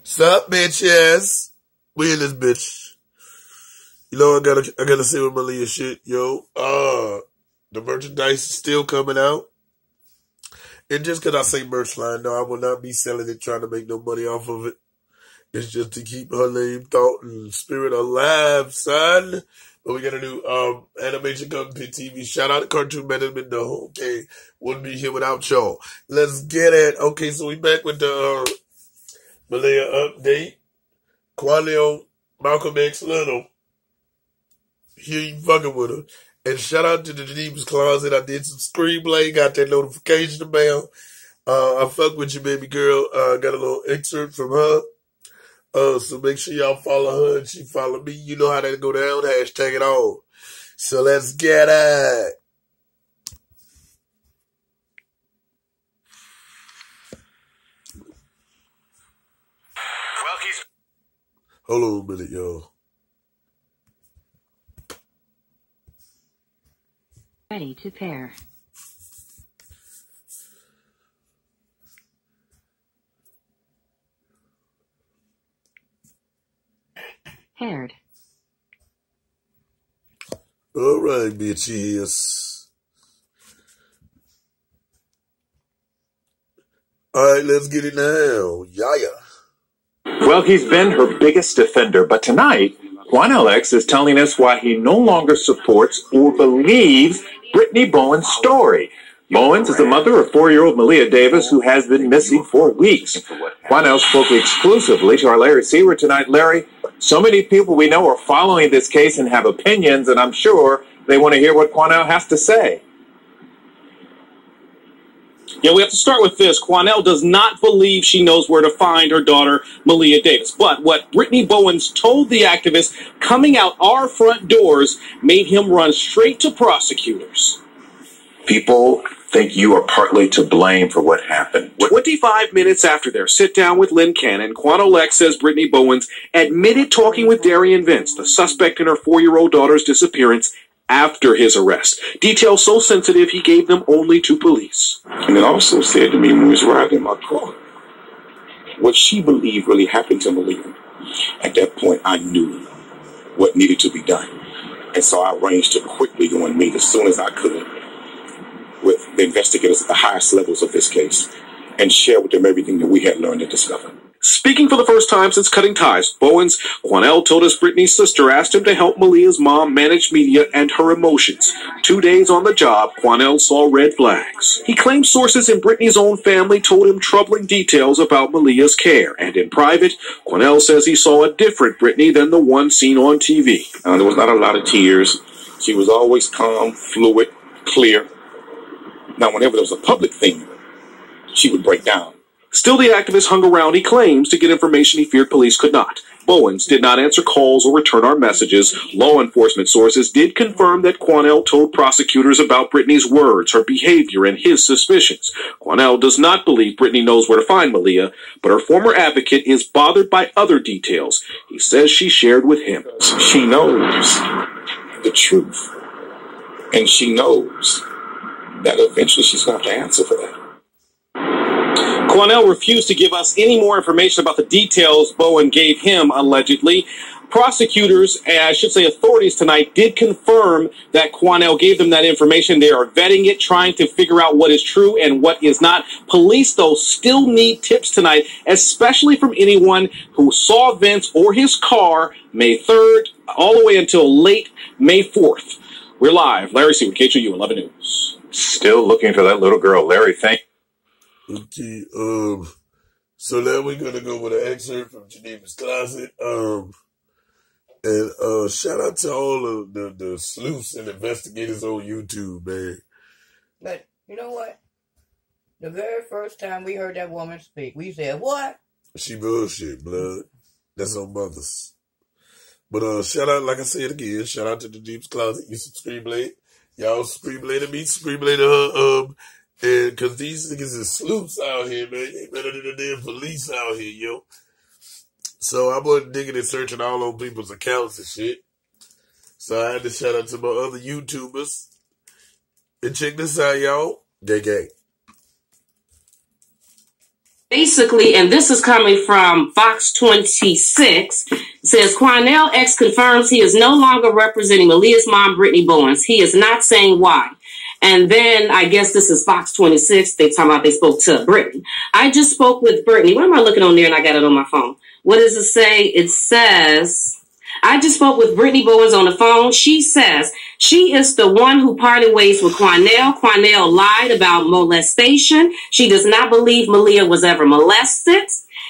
Sup, bitches? We in this bitch. You know, I gotta say with Malia shit, yo. The merchandise is still coming out. And just cause I say merch line, no, I will not be selling it, trying to make no money off of it. It's just to keep her name, thought, and spirit alive, son. But we got a new animation company TV. Shout out to Cartoon Management. The whole game wouldn't be here without y'all. Let's get it. Okay, so we back with the Malia update. Qualio, Malcolm X Little. Here you fucking with her. And shout out to the Geneva's Closet. I did some screenplay, got that notification mail. I fuck with you, baby girl. Got a little excerpt from her. So make sure y'all follow her and she follow me. You know how that go down. Hashtag it all. So let's get it. Hold on a minute, y'all. Ready to pair. Paired. All right, bitches. All right, let's get it now. Yaya. Well, he's been her biggest defender, but tonight, Juan Alex is telling us why he no longer supports or believes Brittany Bowen's story. Bowens is the mother of 4-year-old Malia Davis, who has been missing for weeks. Juanel spoke exclusively to our Larry Seward tonight. Larry, so many people we know are following this case and have opinions, and I'm sure they want to hear what Juanel has to say. Yeah, we have to start with this. Quanell does not believe she knows where to find her daughter, Malia Davis. But what Brittany Bowens told the activists coming out our front doors made him run straight to prosecutors. People think you are partly to blame for what happened. 25 minutes after their sit-down with Lynn Cannon, Quanell Lex says Brittany Bowens admitted talking with Darian Vince, the suspect in her 4-year-old daughter's disappearance, after his arrest. Details so sensitive he gave them only to police. And it also said to me when we was riding in my car, what she believed really happened to Malia. At that point, I knew what needed to be done. And so I arranged to quickly go and meet as soon as I could with the investigators at the highest levels of this case and share with them everything that we had learned and discovered. Speaking for the first time since cutting ties, Bowens, Quanell told us Brittany's sister asked him to help Malia's mom manage media and her emotions. 2 days on the job, Quanell saw red flags. He claimed sources in Brittany's own family told him troubling details about Malia's care. And in private, Quanell says he saw a different Brittany than the one seen on TV. There was not a lot of tears. She was always calm, fluid, clear. Now, whenever there was a public thing, she would break down. Still, the activist hung around, he claims, to get information he feared police could not. Bowens did not answer calls or return our messages. Law enforcement sources did confirm that Quanell told prosecutors about Brittany's words, her behavior, and his suspicions. Quanell does not believe Brittany knows where to find Malia, but her former advocate is bothered by other details he says she shared with him. She knows the truth, and she knows that eventually she's going to have to answer for that. Quanell refused to give us any more information about the details Bowen gave him, allegedly. Prosecutors, I should say authorities tonight, did confirm that Quanell gave them that information. They are vetting it, trying to figure out what is true and what is not. Police, though, still need tips tonight, especially from anyone who saw Vince or his car May 3rd, all the way until late May 4th. We're live. Larry Seward, KHOU 11 News. Still looking for that little girl. Larry, thank you. Okay, so now we're gonna go with an excerpt from Geneva's Closet. And shout out to all of the sleuths and investigators on YouTube, man. But you know what? The very first time we heard that woman speak, we said, what? She bullshit, blood. That's on mothers. But shout out, like I said again, shout out to the Geneva's Closet. You some Screenblade. Y'all Screenblade me, Screenblade her, and cause these niggas is sleuths out here, man. They better than the damn police out here, yo. So I wasn't digging and searching all on people's accounts and shit. So I had to shout out to my other YouTubers. And check this out, y'all. Gang gang. Basically, and this is coming from Fox 26, says Quinell X confirms he is no longer representing Malia's mom, Brittany Bowens. He is not saying why. And then I guess this is Fox 26. They talking about they spoke to Brittany. I just spoke with Brittany. What am I looking on there? And I got it on my phone. What does it say? It says, I just spoke with Brittany Bowens on the phone. She says she is the one who parted ways with Quinell. Quinell lied about molestation. She does not believe Malia was ever molested.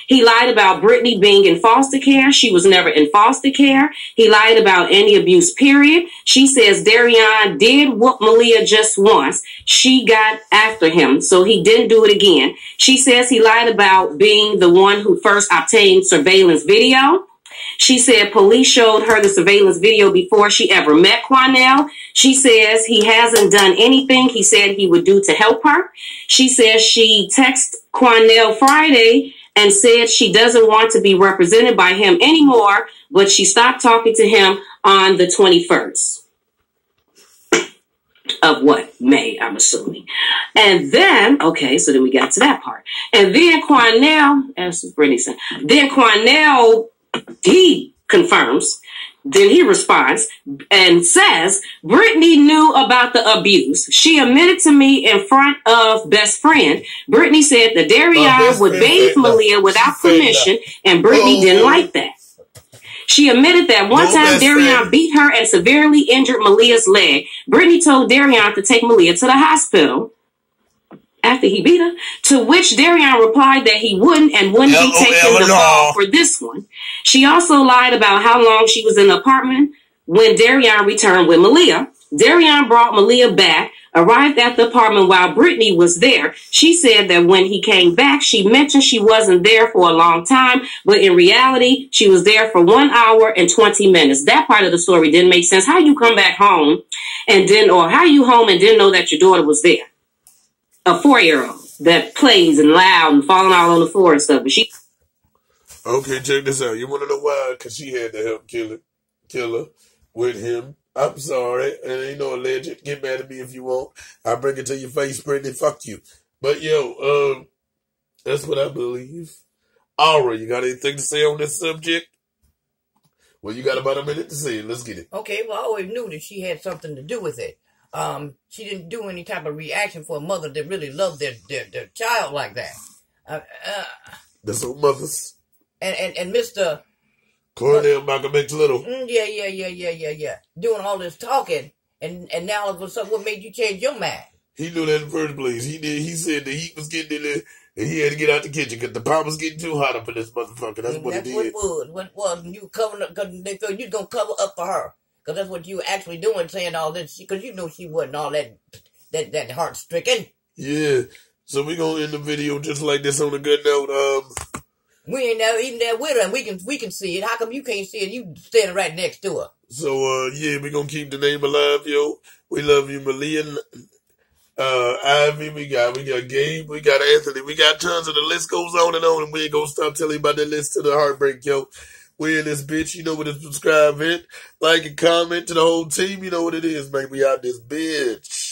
He lied about Brittany being in foster care. She was never in foster care. He lied about any abuse, period. She says Darian did whoop Malia just once. She got after him, so he didn't do it again. She says he lied about being the one who first obtained surveillance video. She said police showed her the surveillance video before she ever met Quinell. She says he hasn't done anything he said he would do to help her. She says she texted Quinell Friday and said she doesn't want to be represented by him anymore, but she stopped talking to him on the 21st of what? May, I'm assuming. And then, okay, so then we got to that part. And then Quinell, as Brittany said, then Quinell, he confirms, then he responds and says, Brittany knew about the abuse. She admitted to me in front of best friend. Brittany said that Darian would bathe Malia without permission, and Brittany didn't like that. She admitted that one time Darian beat her and severely injured Malia's leg. Brittany told Darian to take Malia to the hospital after he beat her, to which Darian replied that he wouldn't and wouldn't be taking the fall for this one. She also lied about how long she was in the apartment when Darian returned with Malia. Darian brought Malia back, arrived at the apartment while Brittany was there. She said that when he came back, she mentioned she wasn't there for a long time, but in reality, she was there for 1 hour and 20 minutes. That part of the story didn't make sense. How you come back home and then, or how you home and didn't know that your daughter was there? A 4-year-old that plays and loud and falling all on the floor and stuff. But she. Okay, check this out. You want to know why? Because she had to help kill her with him. I'm sorry. And ain't no alleged. Get mad at me if you want. I'll bring it to your face, Brittany. Fuck you. But yo, that's what I believe. Aura, you got anything to say on this subject? Well, you got about a minute to say it. Let's get it. Okay, well, I always knew that she had something to do with it. She didn't do any type of reaction for a mother that really loved their child like that. That's what mothers. And Mr. Cornell Malcolm X Little. Yeah. Doing all this talking, and now all of a sudden, what made you change your mind? He knew that in the first place. He said the heat was getting in there, and he had to get out the kitchen because the pot was getting too hot up in this motherfucker. That's what it did. What it was. What it was. And you covering up, because they thought you was going to cover up for her. Because that's what you were actually doing, saying all this. Because you know she wasn't all that heart-stricken. Yeah. So we're going to end the video just like this on a good note. We ain't never even there with her, and we can see it. How come you can't see it? You standing right next to her. So, yeah, we're going to keep the name alive, yo. We love you, Malia. Ivy, we got Gabe, we got Anthony. We got tons of the list goes on, and we ain't going to stop telling you about that list to the heartbreak, yo. We in this bitch. You know what to subscribe, hit, like, and comment to the whole team. You know what it is, man. We out this bitch.